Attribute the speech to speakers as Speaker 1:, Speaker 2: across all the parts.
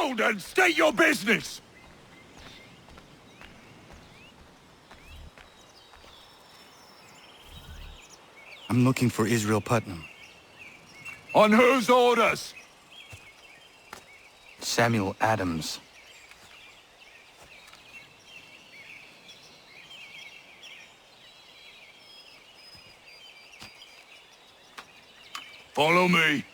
Speaker 1: around and state your business!
Speaker 2: I'm looking for Israel Putnam.
Speaker 1: On whose orders?
Speaker 2: Samuel Adams.
Speaker 1: Follow me.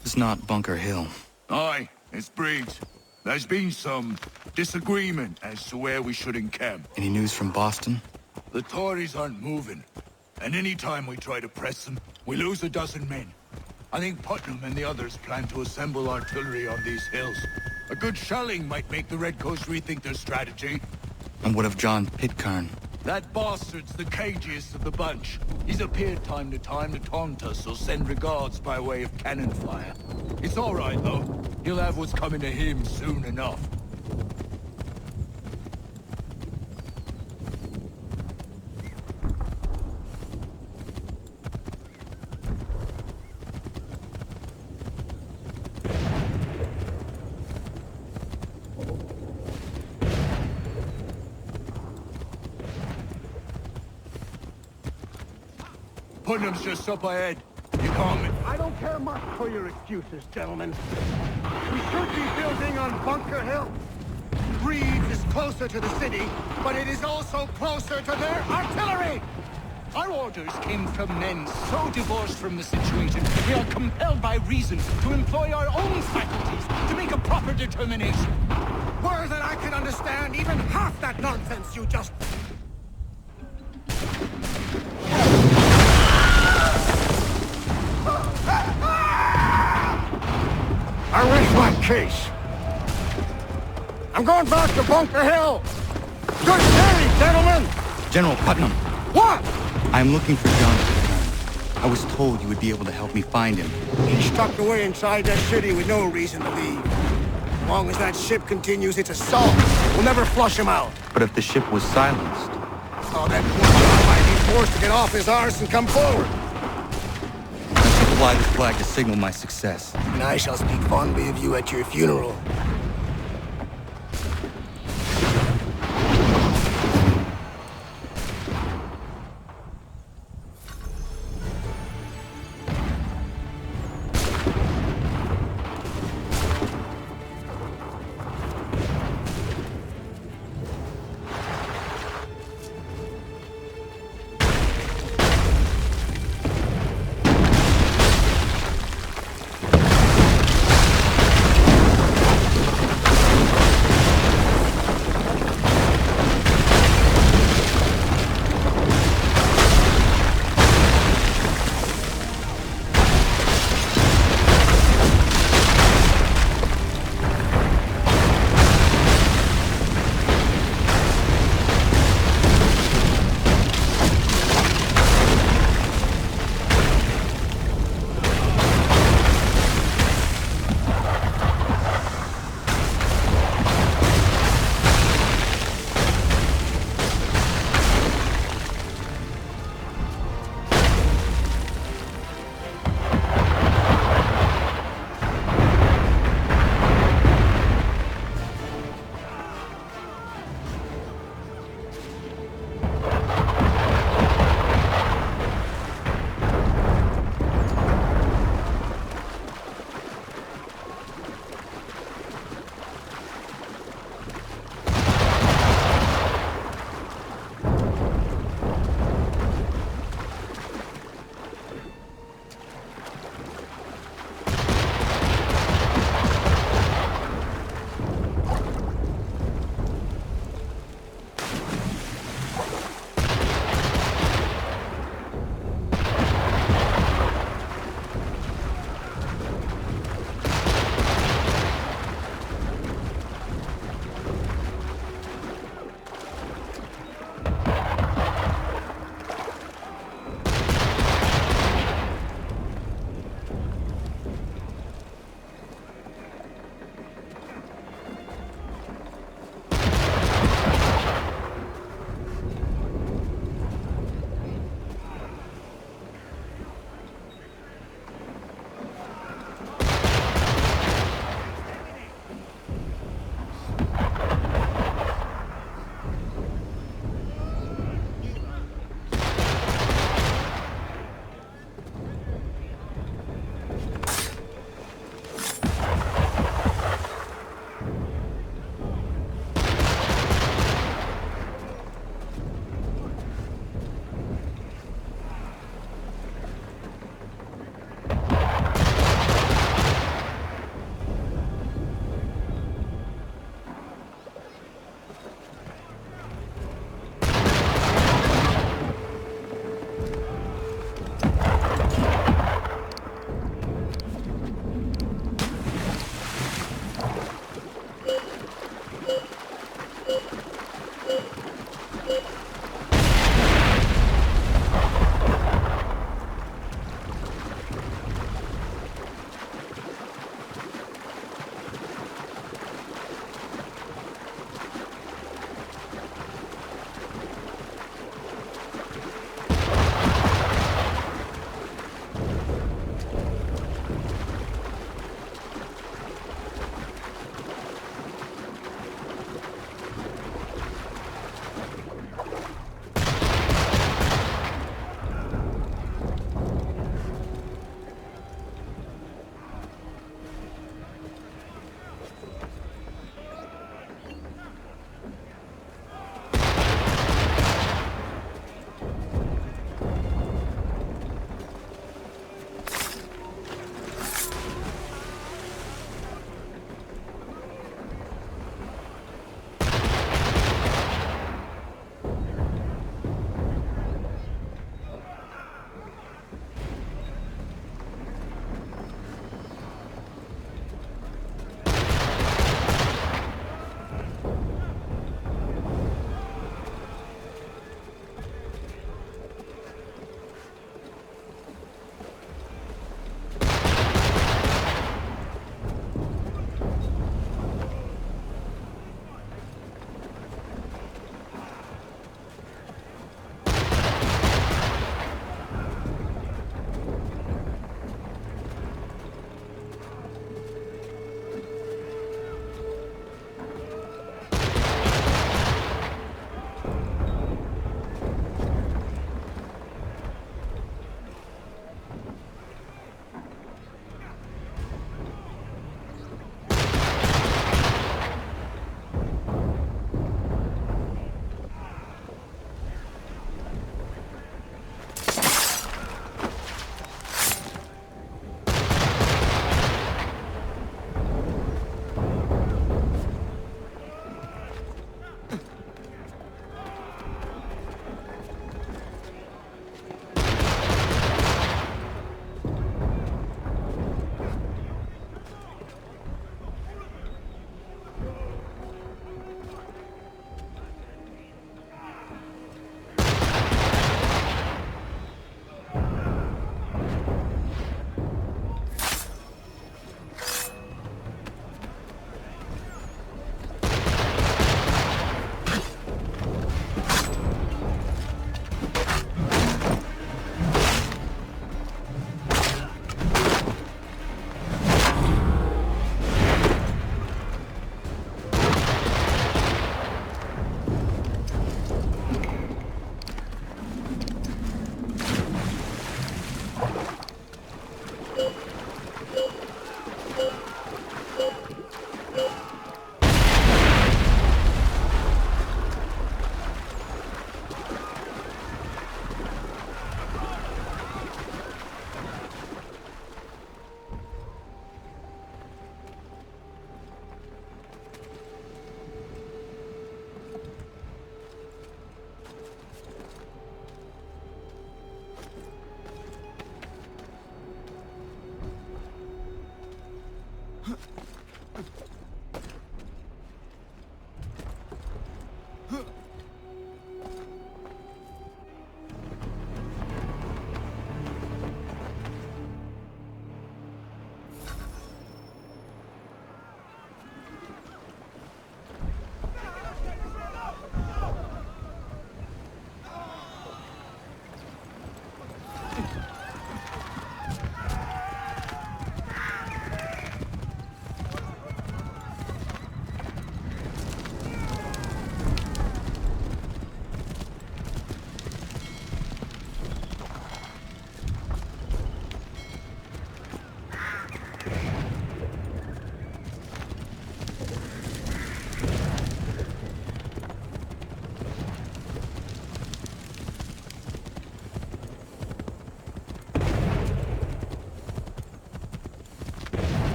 Speaker 2: It's not Bunker Hill.
Speaker 1: Aye, it's Briggs. There's been some disagreement as to where we should encamp.
Speaker 2: Any news from Boston?
Speaker 1: The Tories aren't moving, and any time we try to press them, we lose a dozen men. I think Putnam and the others plan to assemble artillery on these hills. A good shelling might make the Redcoats rethink their strategy.
Speaker 2: And what of John Pitcairn?
Speaker 1: That bastard's the cagiest of the bunch. He's appeared time to time to taunt us or send regards by way of cannon fire. It's all right, though. He'll have what's coming to him soon enough. Putnam's just up ahead. You coming?
Speaker 3: I don't care much for your excuses, gentlemen. We should be building on Bunker Hill. Reeves is closer to the city, but it is also closer to their artillery!
Speaker 4: Our orders came from men so divorced from the situation, we are compelled by reason to employ our own faculties to make a proper determination.
Speaker 3: Were that I could understand even half that nonsense you just... I rest my case. I'm going back to Bunker Hill. Good day, gentlemen!
Speaker 2: General Putnam!
Speaker 3: What?
Speaker 2: I'm looking for John Pitcairn. I was told you would be able to help me find him.
Speaker 3: He's tucked away inside that city with no reason to leave. As long as that ship continues its assault, we'll never flush him out.
Speaker 2: But if the ship was silenced...
Speaker 3: Oh, that poor guy might be forced to get off his arse and come forward.
Speaker 2: I should fly this flag to signal my success.
Speaker 3: And I shall speak fondly of you at your funeral.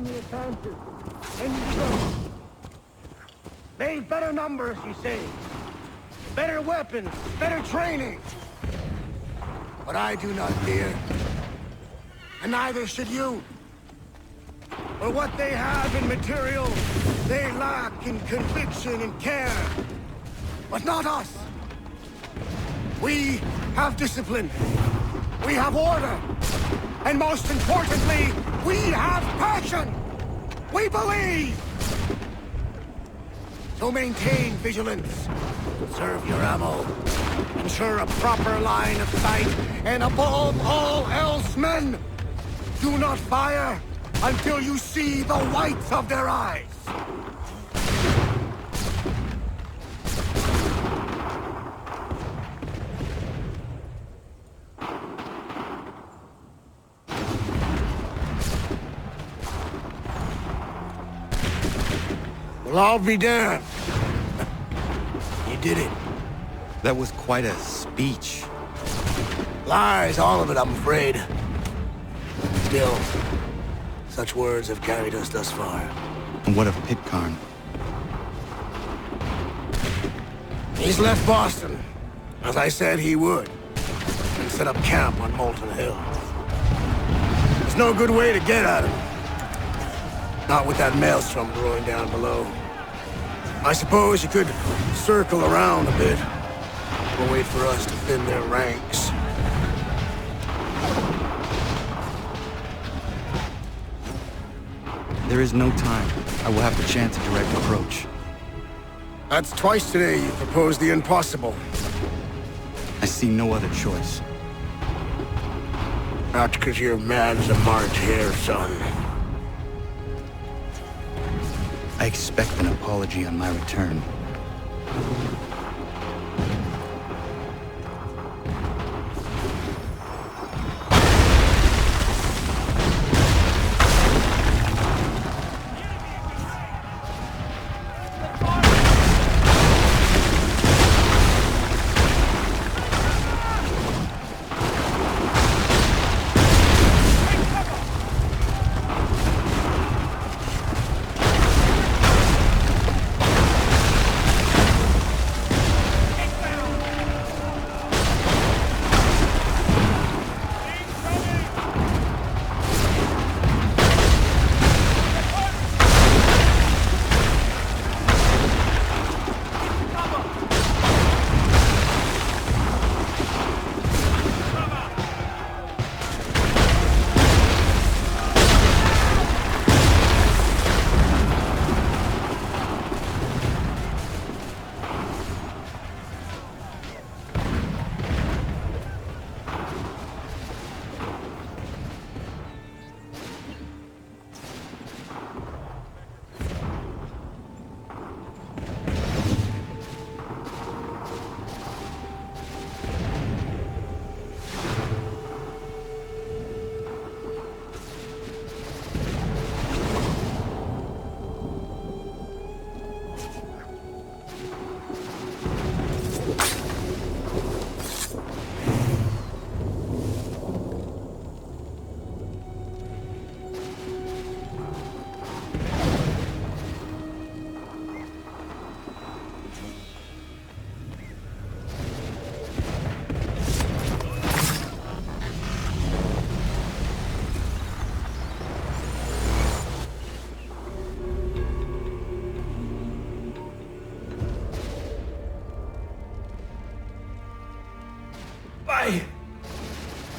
Speaker 3: the advances. And you go. They've better numbers, you say. Better weapons, better training. But I do not fear. And neither should you. For what they have in material, they lack in conviction and care. But not us. We have discipline. We have order. And most importantly, we have passion. We believe. So maintain vigilance. Conserve your ammo. Ensure a proper line of sight. And above all else, men, do not fire until you see the whites of their eyes. Well, I'll be damned. You did it.
Speaker 2: That was quite a speech.
Speaker 3: Lies, all of it, I'm afraid. Still, such words have carried us thus far.
Speaker 2: And what of Pitcairn?
Speaker 3: He's left Boston, as I said he would, and set up camp on Molten Hill. There's no good way to get at him. Not with that maelstrom brewing down below. I suppose you could circle around a bit, or wait for us to thin their ranks.
Speaker 2: There is no time. I will have to chance a direct approach.
Speaker 3: That's twice today you proposed the impossible.
Speaker 2: I see no other choice.
Speaker 3: Not because you're mad as a March hare, son.
Speaker 2: I expect an apology on my return.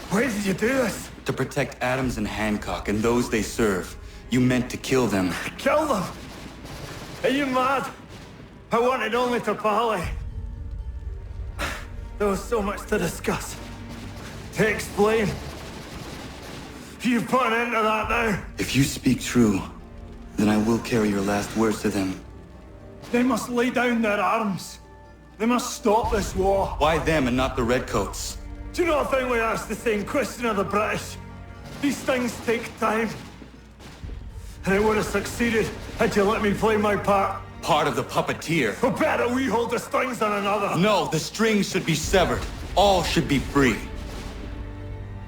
Speaker 3: Why did you do this?
Speaker 2: To protect Adams and Hancock and those they serve. You meant to kill them.
Speaker 3: Kill them? Are you mad? I wanted only to parley. There was so much to discuss. To explain. You put an end to that now.
Speaker 2: If you speak true, then I will carry your last words to them.
Speaker 3: They must lay down their arms. They must stop this war.
Speaker 2: Why them and not the Redcoats?
Speaker 3: Do you not think we asked the same question of the British? These things take time. And it would have succeeded had you let me play my part.
Speaker 2: Part of the puppeteer.
Speaker 3: Or better, we hold the strings on another.
Speaker 2: No, the strings should be severed. All should be free.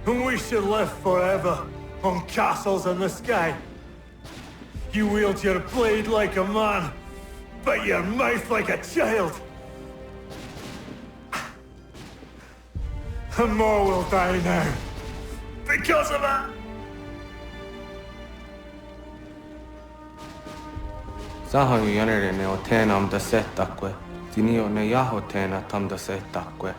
Speaker 3: And we should live forever on castles in the sky.
Speaker 5: You wield your blade like a man, but your mouth like a child. And more will die now. Because of that!
Speaker 6: Sahoin jänerene o teenam da setakwe. Tinio ne yaho teena tam da setakwe.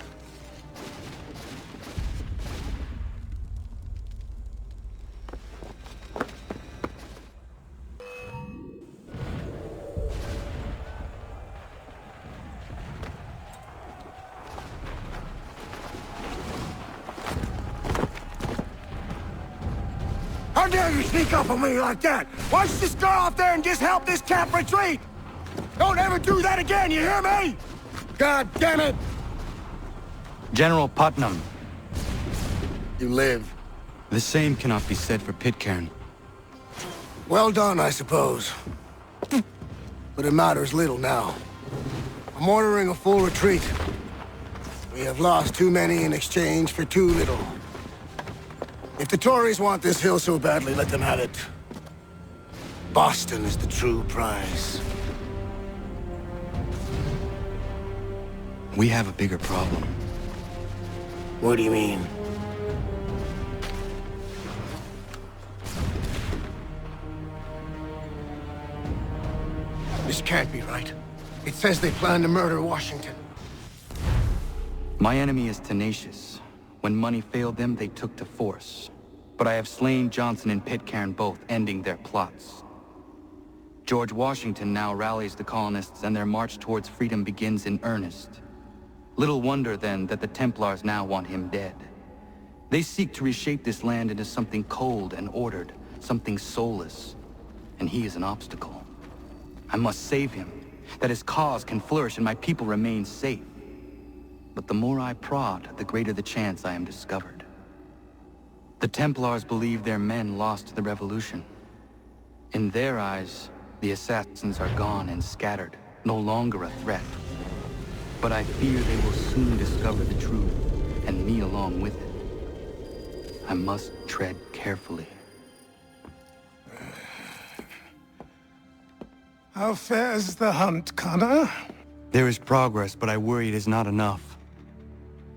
Speaker 3: How dare you sneak up on me like that? Why don't you just go out there and just help this camp retreat? Don't ever do that again, you hear me? God damn it!
Speaker 2: General Putnam.
Speaker 3: You live.
Speaker 2: The same cannot be said for Pitcairn.
Speaker 3: Well done, I suppose. But it matters little now. I'm ordering a full retreat. We have lost too many in exchange for too little. If the Tories want this hill so badly, let them have it. Boston is the true prize.
Speaker 2: We have a bigger problem.
Speaker 3: What do you mean? This can't be right. It says they plan to murder Washington.
Speaker 2: My enemy is tenacious. When money failed them, they took to force. But I have slain Johnson and Pitcairn both, ending their plots. George Washington now rallies the colonists and their march towards freedom begins in earnest. Little wonder, then, that the Templars now want him dead. They seek to reshape this land into something cold and ordered, something soulless. And he is an obstacle. I must save him, that his cause can flourish and my people remain safe. But the more I prod, the greater the chance I am discovered. The Templars believe their men lost the revolution. In their eyes, the assassins are gone and scattered, no longer a threat. But I fear they will soon discover the truth, and me along with it. I must tread carefully.
Speaker 7: How fares the hunt, Connor?
Speaker 2: There is progress, but I worry it is not enough.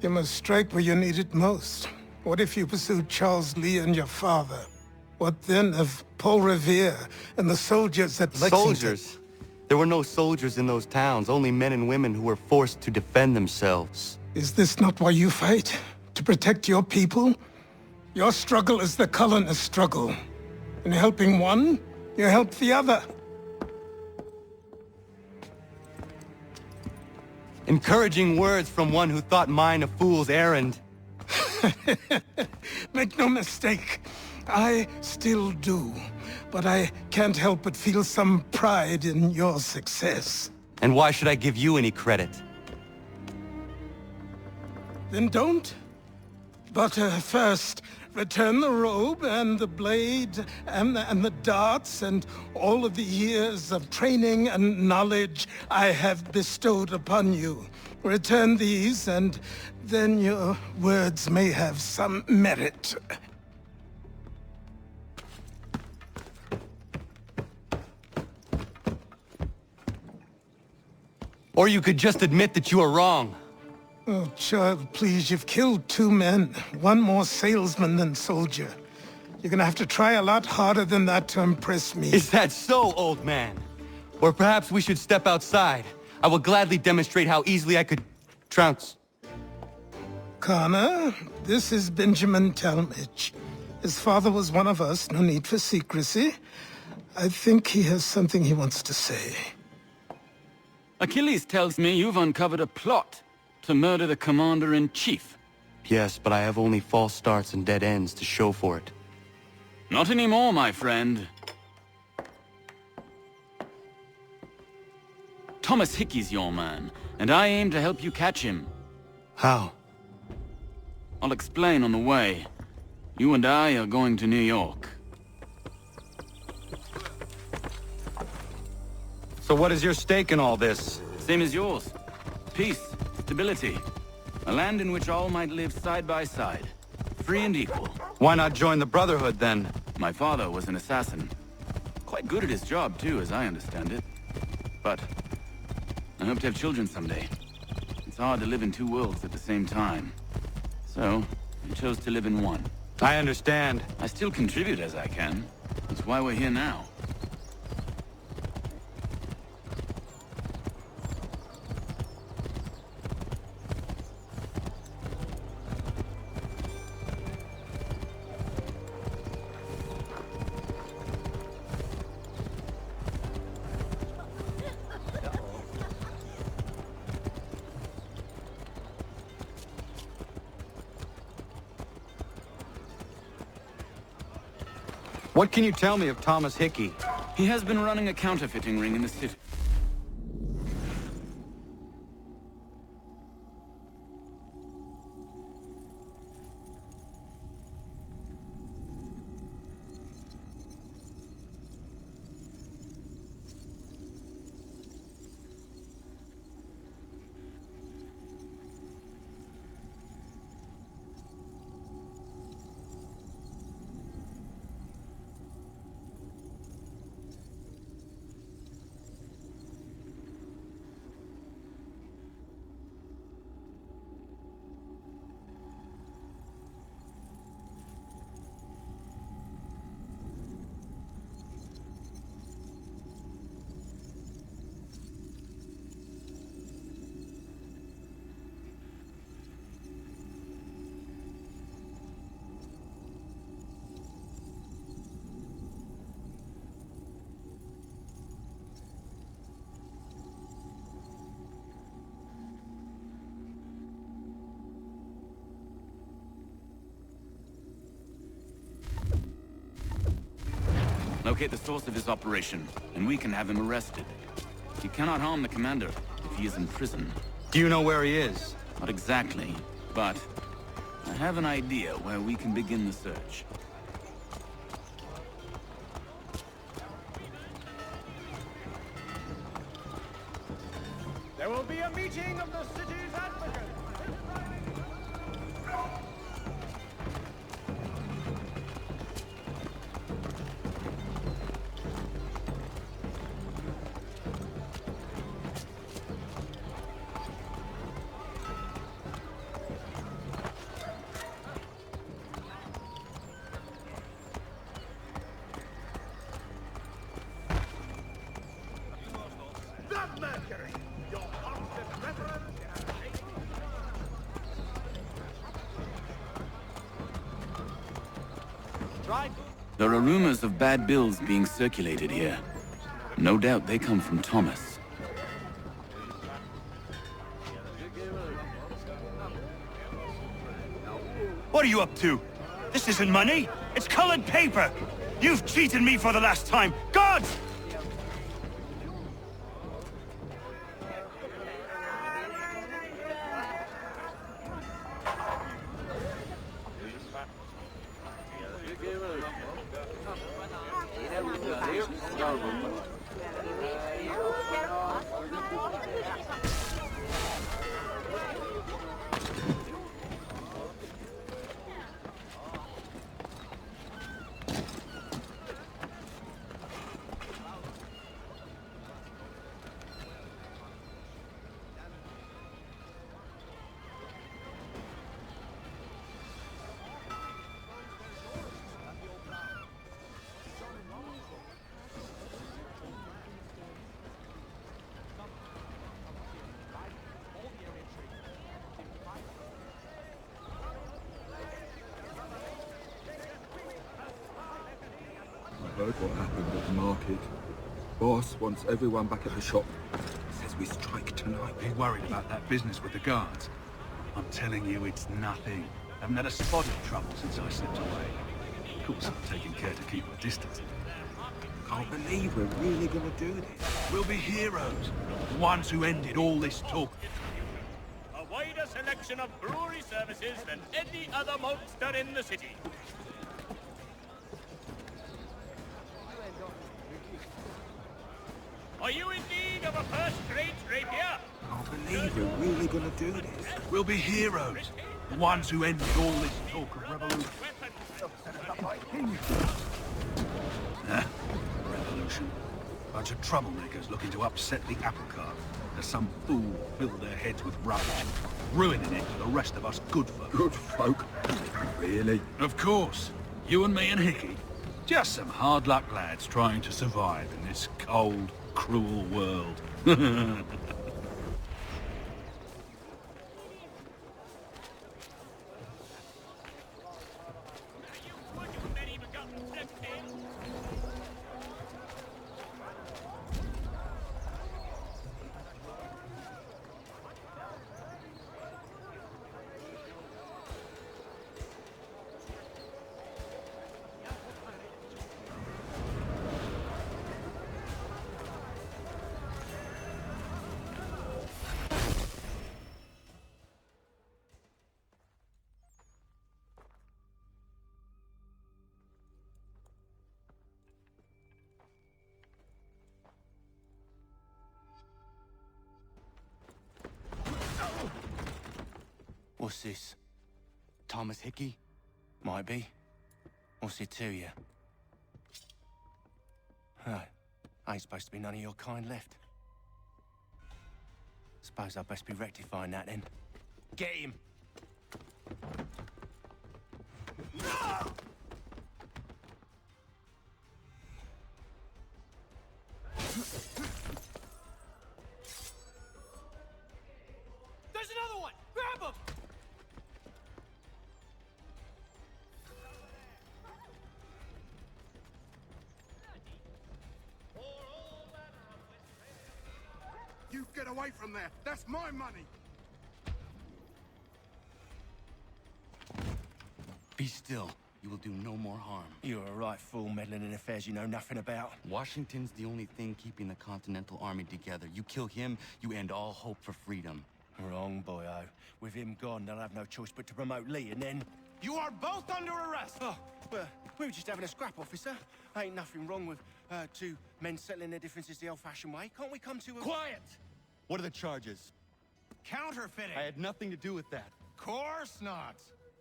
Speaker 7: You must strike where you need it most. What if you pursued Charles Lee and your father? What then of Paul Revere and the soldiers at Lexington?
Speaker 2: Soldiers? There were no soldiers in those towns, only men and women who were forced to defend themselves.
Speaker 7: Is this not why you fight? To protect your people? Your struggle is the colonist struggle. In helping one, you help the other.
Speaker 2: Encouraging words from one who thought mine a fool's errand.
Speaker 7: Make no mistake, I still do. But I can't help but feel some pride in your success.
Speaker 2: And why should I give you any credit?
Speaker 7: Then don't. But first, return the robe and the blade and the darts and all of the years of training and knowledge I have bestowed upon you. Return these, and then your words may have some merit.
Speaker 2: Or you could just admit that you are wrong.
Speaker 7: Oh, child, please, you've killed 2 men. One more salesman than soldier. You're gonna have to try a lot harder than that to impress me.
Speaker 2: Is that so, old man? Or perhaps we should step outside. I will gladly demonstrate how easily I could trounce.
Speaker 7: Connor, this is Benjamin Talmadge. His father was one of us, no need for secrecy. I think he has something he wants to say.
Speaker 8: Achilles tells me you've uncovered a plot to murder the Commander-in-Chief.
Speaker 2: Yes, but I have only false starts and dead ends to show for it.
Speaker 8: Not anymore, my friend. Thomas Hickey's your man, and I aim to help you catch him.
Speaker 2: How?
Speaker 8: I'll explain on the way. You and I are going to New York.
Speaker 2: So what is your stake in all this?
Speaker 8: Same as yours. Peace, stability. A land in which all might live side by side. Free and equal.
Speaker 2: Why not join the Brotherhood, then?
Speaker 8: My father was an assassin. Quite good at his job, too, as I understand it. But I hope to have children someday. It's hard to live in two worlds at the same time. So, I chose to live in one.
Speaker 2: I understand.
Speaker 8: I still contribute as I can. That's why we're here now.
Speaker 2: What can you tell me of Thomas Hickey?
Speaker 8: He has been running a counterfeiting ring in the city. Locate the source of his operation, and we can have him arrested. He cannot harm the commander if he is in prison.
Speaker 2: Do you know where he is?
Speaker 8: Not exactly, but I have an idea where we can begin the search.
Speaker 3: There will be a meeting of the city's advocates.
Speaker 8: There are rumors of bad bills being circulated here. No doubt they come from Thomas.
Speaker 5: What are you up to? This isn't money. It's colored paper. You've cheated me for the last time. Gods!
Speaker 9: Heard what happened at the market. Boss wants everyone back at the shop. Says we strike tonight.
Speaker 10: Be worried about that business with the guards. I'm telling you, it's nothing. Haven't had a spot of trouble since I slipped away. Of course, I'm taking care to keep my distance.
Speaker 9: Can't believe we're really gonna do this.
Speaker 10: We'll be heroes. The ones who ended all this talk.
Speaker 11: A wider selection of brewery services than any other monster in the city. Are you in need of a first-rate rapier?
Speaker 9: Can't believe we're really gonna do this.
Speaker 10: We'll be heroes. The ones who ended all this talk of revolution. Huh? Revolution. solution? Bunch of troublemakers looking to upset the apple cart. As some fool filled their heads with rubbish, ruining it for the rest of us good folk.
Speaker 9: Good folk? Really?
Speaker 10: Of course. You and me and Hickey. Just some hard luck lads trying to survive in this cold, cruel world.
Speaker 2: What's this? Thomas Hickey? Might be. What's it to you? Right. Ain't supposed to be none of your kind left. Suppose I'd best be rectifying that then. Get him!
Speaker 3: There's another one! Grab him!
Speaker 1: You get away from there! That's my money!
Speaker 2: Be still. You will do no more harm.
Speaker 3: You're a right fool meddling in affairs you know nothing about.
Speaker 2: Washington's the only thing keeping the Continental Army together. You kill him, you end all hope for freedom.
Speaker 3: Wrong, boyo. With him gone, they'll have no choice but to promote Lee, and then...
Speaker 4: You are both under arrest!
Speaker 3: Oh, well, we were just having a scrap, officer. Ain't nothing wrong with two men settling their differences the old-fashioned way. Can't we come to a...
Speaker 4: Quiet!
Speaker 2: What are the charges?
Speaker 4: Counterfeiting!
Speaker 2: I had nothing to do with that.
Speaker 4: Course not!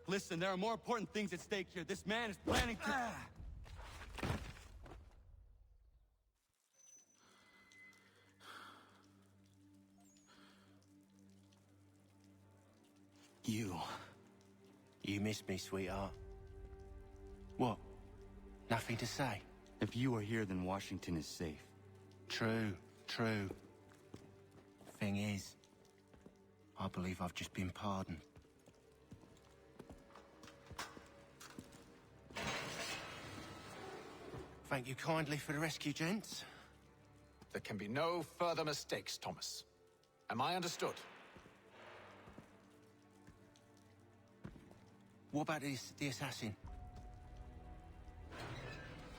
Speaker 2: Listen, there are more important things at stake here. This man is planning to...
Speaker 3: You missed me, sweetheart. What? Nothing to say?
Speaker 2: If you are here, then Washington is safe.
Speaker 3: True, true. Thing is, I believe I've just been pardoned. Thank you kindly for the rescue, gents.
Speaker 12: There can be no further mistakes, Thomas. Am I understood?
Speaker 3: What about the assassin?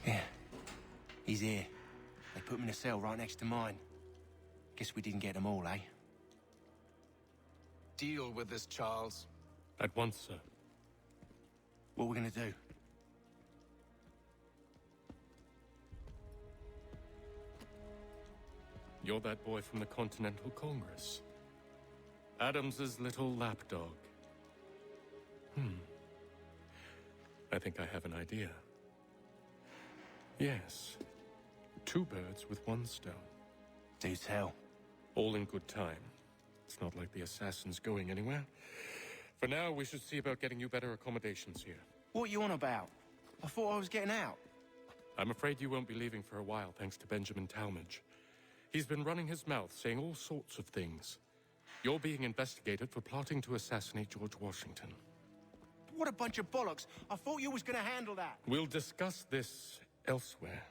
Speaker 3: Yeah, he's here. They put him in a cell right next to mine. Guess we didn't get them all, eh?
Speaker 12: Deal with this, Charles.
Speaker 6: At once, sir.
Speaker 3: What are we gonna do?
Speaker 6: You're that boy from the Continental Congress. Adams's little lapdog. I think I have an idea. Yes. 2 birds with 1 stone.
Speaker 3: Do tell.
Speaker 6: All in good time. It's not like the assassin's going anywhere. For now, we should see about getting you better accommodations here.
Speaker 3: What are you on about? I thought I was getting out.
Speaker 6: I'm afraid you won't be leaving for a while, thanks to Benjamin Talmadge. He's been running his mouth, saying all sorts of things. You're being investigated for plotting to assassinate George Washington.
Speaker 3: What a bunch of bollocks. I thought you was gonna handle that.
Speaker 6: We'll discuss this elsewhere.